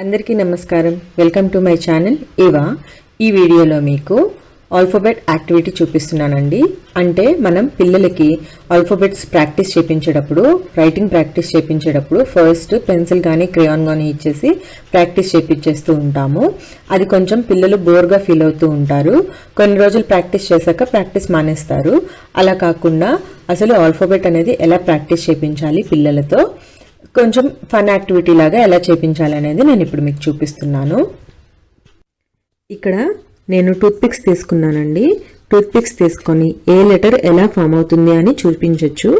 అందరికీ నమస్కారం. Welcome to my channel ఏవా. ఈ వీడియోలో మీకు ఆల్ఫాబెట్ యాక్టివిటీ చూపిస్తున్నానండి. అంటే మనం పిల్లలకి ఆల్ఫాబెట్స్ ప్రాక్టీస్ చేయించేటప్పుడు, రైటింగ్ ప్రాక్టీస్ చేయించేటప్పుడు ఫస్ట్ పెన్సిల్ కానీ క్రేయాన్ కానీ ఇచ్చేసి ప్రాక్టీస్ చేయించేస్తూ ఉంటాము. అది కొంచెం పిల్లలు బోర్గా ఫీల్ అవుతూ ఉంటారు. కొన్ని రోజులు ప్రాక్టీస్ చేశాక ప్రాక్టీస్ మానేస్తారు. అలా కాకుండా అసలు ఆల్ఫాబెట్ అనేది ఎలా ప్రాక్టీస్ చేయించాలి పిల్లలతో, కొంచెం ఫన్ యాక్టివిటీ లాగా ఎలా చేయించాలి అనేది నేను ఇప్పుడు మీకు చూపిస్తున్నాను. ఇక్కడ నేను టూత్ పిక్స్ తీసుకున్నానండి. టూత్ పిక్స్ తీసుకొని ఏ లెటర్ ఎలా ఫామ్ అవుతుంది అని చూపించవచ్చు.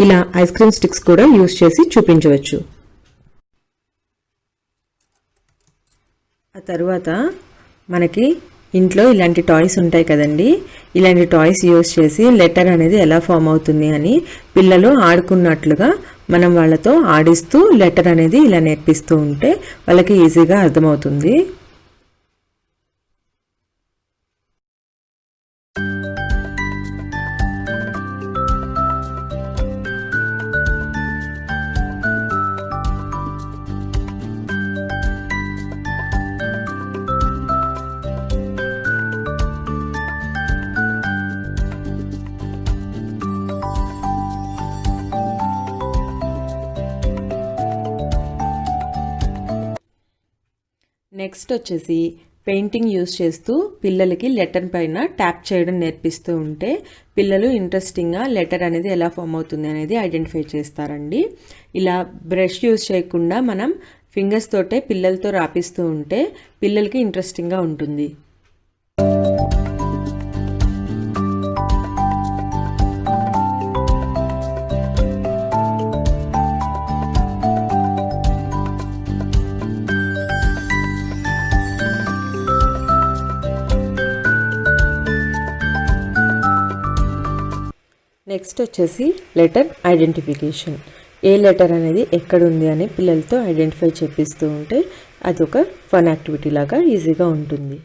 ఇలా ఐస్ క్రీమ్ స్టిక్స్ కూడా యూజ్ చేసి చూపించవచ్చు. ఆ తర్వాత మనకి ఇంట్లో ఇలాంటి టాయ్స్ ఉంటాయి కదండి. ఇలాంటి టాయ్స్ యూజ్ చేసి లెటర్ అనేది ఎలా ఫామ్ అవుతుంది అని పిల్లలు ఆడుకున్నట్లుగా మనం వాళ్ళతో ఆడిస్తూ లెటర్ అనేది ఇలా నేర్పిస్తూ ఉంటే వాళ్ళకి ఈజీగా అర్థమవుతుంది. నెక్స్ట్ వచ్చేసి పెయింటింగ్ యూజ్ చేస్తూ పిల్లలకి లెటర్ పైన ట్యాప్ చేయడం నేర్పిస్తూ ఉంటే పిల్లలు ఇంట్రెస్టింగ్గా లెటర్ అనేది ఎలా ఫామ్ అవుతుంది అనేది ఐడెంటిఫై చేస్తారండి. ఇలా బ్రష్ యూజ్ చేయకుండా మనం ఫింగర్స్ తోటే పిల్లలతో రాపిస్తూ ఉంటే పిల్లలకి ఇంట్రెస్టింగ్గా ఉంటుంది. నెక్స్ట్ వచ్చేసి లెటర్ ఐడెంటిఫికేషన్. ఏ లెటర్ అనేది ఎక్కడుంది అని పిల్లలతో ఐడెంటిఫై చేపిస్తూ ఉంటే అదొక ఫన్ యాక్టివిటీ లాగా ఈజీగా ఉంటుంది.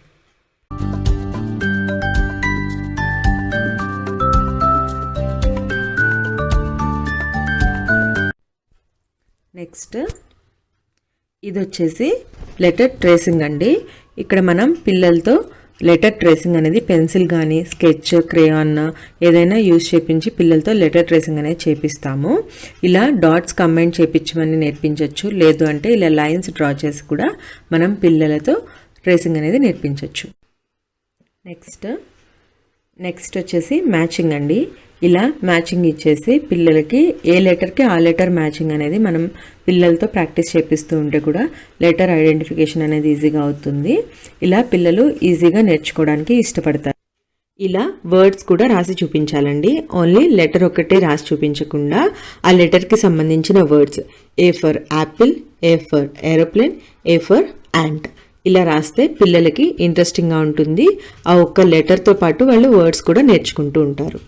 నెక్స్ట్ ఇది వచ్చేసి లెటర్ ట్రేసింగ్ అండి. ఇక్కడ మనం పిల్లలతో లెటర్ ట్రేసింగ్ అనేది పెన్సిల్ కానీ స్కెచ్, క్రేయాన్ ఏదైనా యూజ్ చేయించి పిల్లలతో లెటర్ ట్రేసింగ్ అనేది చేపిస్తాము. ఇలా డాట్స్ కంబైన్ చేయించమని నేర్పించవచ్చు. లేదు అంటే ఇలా లైన్స్ డ్రా చేసి కూడా మనం పిల్లలతో ట్రేసింగ్ అనేది నేర్పించవచ్చు. నెక్స్ట్ వచ్చేసి మ్యాచింగ్ అండి. ఇలా మ్యాచింగ్ ఇచ్చేసి పిల్లలకి ఏ లెటర్కి ఆ లెటర్ మ్యాచింగ్ అనేది మనం పిల్లలతో ప్రాక్టీస్ చేపిస్తూ ఉంటే కూడా లెటర్ ఐడెంటిఫికేషన్ అనేది ఈజీగా అవుతుంది. ఇలా పిల్లలు ఈజీగా నేర్చుకోవడానికి ఇష్టపడతారు. ఇలా వర్డ్స్ కూడా రాసి చూపించాలండి. ఓన్లీ లెటర్ ఒకటే రాసి చూపించకుండా ఆ లెటర్కి సంబంధించిన words A for Apple, A for aeroplane, A for ant ఇలా రాస్తే పిల్లలకి ఇంట్రెస్టింగ్గా ఉంటుంది. ఆ ఒక్క లెటర్తో పాటు వాళ్ళు వర్డ్స్ కూడా నేర్చుకుంటూ ఉంటారు.